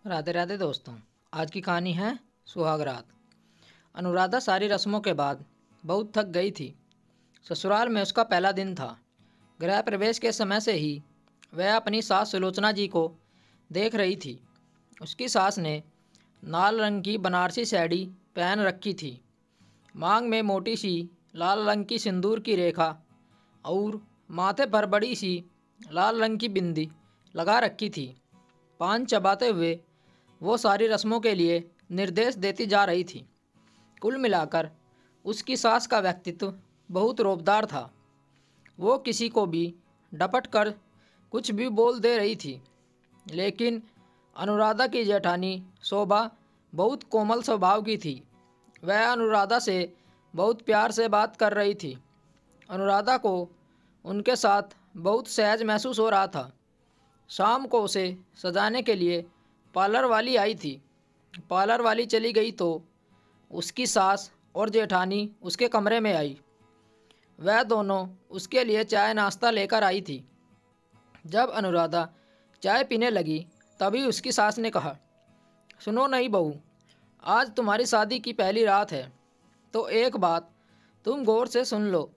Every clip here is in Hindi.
राधे राधे दोस्तों। आज की कहानी है सुहाग रात। अनुराधा सारी रस्मों के बाद बहुत थक गई थी। ससुराल में उसका पहला दिन था। गृह प्रवेश के समय से ही वह अपनी सास सुलोचना जी को देख रही थी। उसकी सास ने लाल रंग की बनारसी साड़ी पहन रखी थी। मांग में मोटी सी लाल रंग की सिंदूर की रेखा और माथे पर बड़ी सी लाल रंग की बिंदी लगा रखी थी। पान चबाते हुए वो सारी रस्मों के लिए निर्देश देती जा रही थी। कुल मिलाकर उसकी सास का व्यक्तित्व बहुत रौबदार था। वो किसी को भी डपट कर कुछ भी बोल दे रही थी। लेकिन अनुराधा की जेठानी शोभा बहुत कोमल स्वभाव की थी। वह अनुराधा से बहुत प्यार से बात कर रही थी। अनुराधा को उनके साथ बहुत सहज महसूस हो रहा था। शाम को उसे सजाने के लिए पार्लर वाली आई थी। पार्लर वाली चली गई तो उसकी सास और जेठानी उसके कमरे में आई। वह दोनों उसके लिए चाय नाश्ता लेकर आई थी। जब अनुराधा चाय पीने लगी तभी उसकी सास ने कहा, सुनो नहीं बहू, आज तुम्हारी शादी की पहली रात है तो एक बात तुम गौर से सुन लो।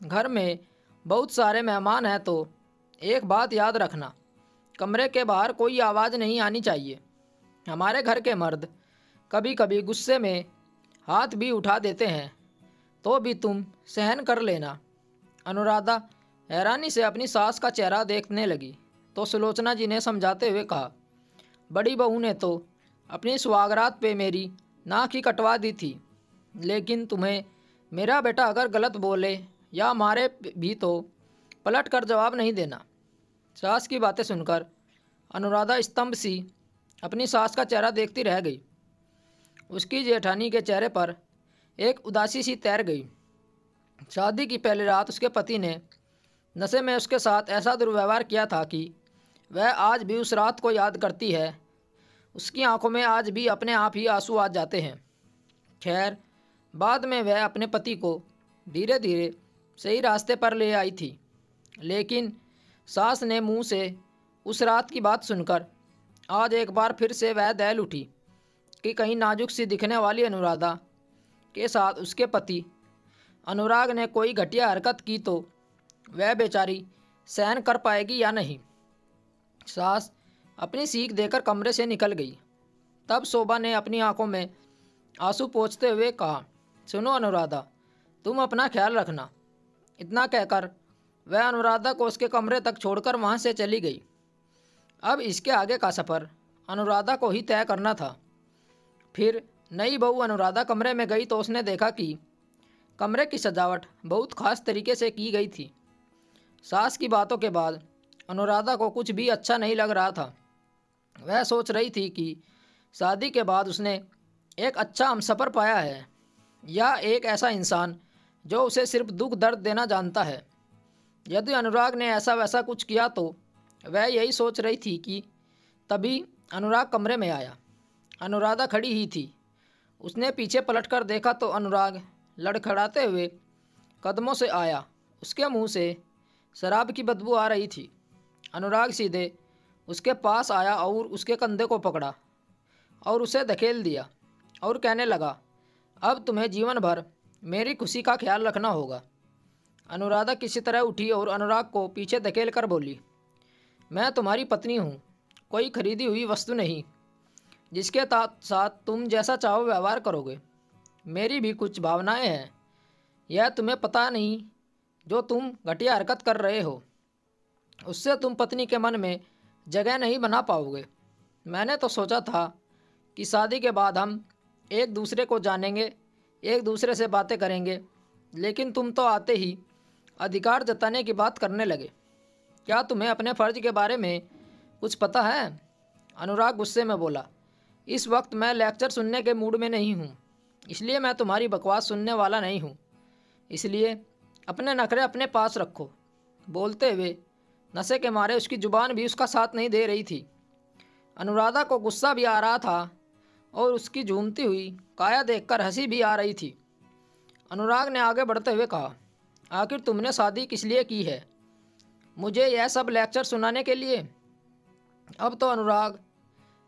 घर में बहुत सारे मेहमान हैं तो एक बात याद रखना, कमरे के बाहर कोई आवाज़ नहीं आनी चाहिए। हमारे घर के मर्द कभी कभी गुस्से में हाथ भी उठा देते हैं तो भी तुम सहन कर लेना। अनुराधा हैरानी से अपनी सास का चेहरा देखने लगी तो सुलोचना जी ने समझाते हुए कहा, बड़ी बहू ने तो अपनी सुहागरात पे मेरी नाक ही कटवा दी थी, लेकिन तुम्हें मेरा बेटा अगर गलत बोले या मारे भी तो पलट कर जवाब नहीं देना। सास की बातें सुनकर अनुराधा स्तंभ सी अपनी सास का चेहरा देखती रह गई। उसकी जेठानी के चेहरे पर एक उदासी सी तैर गई। शादी की पहली रात उसके पति ने नशे में उसके साथ ऐसा दुर्व्यवहार किया था कि वह आज भी उस रात को याद करती है। उसकी आंखों में आज भी अपने आप ही आंसू आ जाते हैं। खैर, बाद में वह अपने पति को धीरे धीरे सही रास्ते पर ले आई थी। लेकिन सास ने मुंह से उस रात की बात सुनकर आज एक बार फिर से वह दहल उठी कि कहीं नाजुक सी दिखने वाली अनुराधा के साथ उसके पति अनुराग ने कोई घटिया हरकत की तो वह बेचारी सहन कर पाएगी या नहीं। सास अपनी सीख देकर कमरे से निकल गई। तब शोभा ने अपनी आंखों में आंसू पोंछते हुए कहा, सुनो अनुराधा, तुम अपना ख्याल रखना। इतना कहकर वह अनुराधा को उसके कमरे तक छोड़कर वहाँ से चली गई। अब इसके आगे का सफ़र अनुराधा को ही तय करना था। फिर नई बहू अनुराधा कमरे में गई तो उसने देखा कि कमरे की सजावट बहुत खास तरीके से की गई थी। सास की बातों के बाद अनुराधा को कुछ भी अच्छा नहीं लग रहा था। वह सोच रही थी कि शादी के बाद उसने एक अच्छा हमसफ़र पाया है या एक ऐसा इंसान जो उसे सिर्फ दुख दर्द देना जानता है। यदि अनुराग ने ऐसा वैसा कुछ किया तो वह यही सोच रही थी कि तभी अनुराग कमरे में आया। अनुराधा खड़ी ही थी। उसने पीछे पलटकर देखा तो अनुराग लड़खड़ाते हुए कदमों से आया। उसके मुंह से शराब की बदबू आ रही थी। अनुराग सीधे उसके पास आया और उसके कंधे को पकड़ा और उसे धकेल दिया और कहने लगा, अब तुम्हें जीवन भर मेरी खुशी का ख्याल रखना होगा। अनुराधा किसी तरह उठी और अनुराग को पीछे धकेल कर बोली, मैं तुम्हारी पत्नी हूँ, कोई खरीदी हुई वस्तु नहीं जिसके साथ तुम जैसा चाहो व्यवहार करोगे। मेरी भी कुछ भावनाएं हैं, यह तुम्हें पता नहीं। जो तुम घटिया हरकत कर रहे हो उससे तुम पत्नी के मन में जगह नहीं बना पाओगे। मैंने तो सोचा था कि शादी के बाद हम एक दूसरे को जानेंगे, एक दूसरे से बातें करेंगे, लेकिन तुम तो आते ही अधिकार जताने की बात करने लगे। क्या तुम्हें अपने फ़र्ज के बारे में कुछ पता है? अनुराग गुस्से में बोला, इस वक्त मैं लेक्चर सुनने के मूड में नहीं हूँ, इसलिए मैं तुम्हारी बकवास सुनने वाला नहीं हूँ। इसलिए अपने नखरे अपने पास रखो। बोलते हुए नशे के मारे उसकी जुबान भी उसका साथ नहीं दे रही थी। अनुराधा को गुस्सा भी आ रहा था और उसकी झूमती हुई काया देखकर हंसी भी आ रही थी। अनुराग ने आगे बढ़ते हुए कहा, आखिर तुमने शादी किस लिए की है? मुझे यह सब लेक्चर सुनाने के लिए? अब तो अनुराग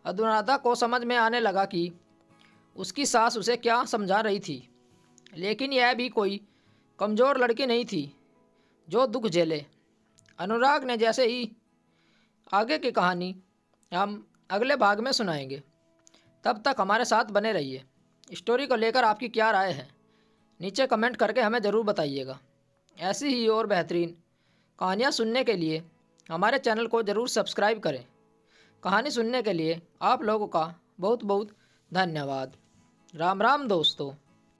अनुराधा को समझ में आने लगा कि उसकी सास उसे क्या समझा रही थी, लेकिन यह भी कोई कमज़ोर लड़की नहीं थी जो दुख झेले। अनुराग ने जैसे ही आगे की कहानी हम अगले भाग में सुनाएंगे। तब तक हमारे साथ बने रहिए। स्टोरी को लेकर आपकी क्या राय है, नीचे कमेंट करके हमें ज़रूर बताइएगा। ऐसी ही और बेहतरीन कहानियाँ सुनने के लिए हमारे चैनल को ज़रूर सब्सक्राइब करें। कहानी सुनने के लिए आप लोगों का बहुत बहुत धन्यवाद। राम राम दोस्तों।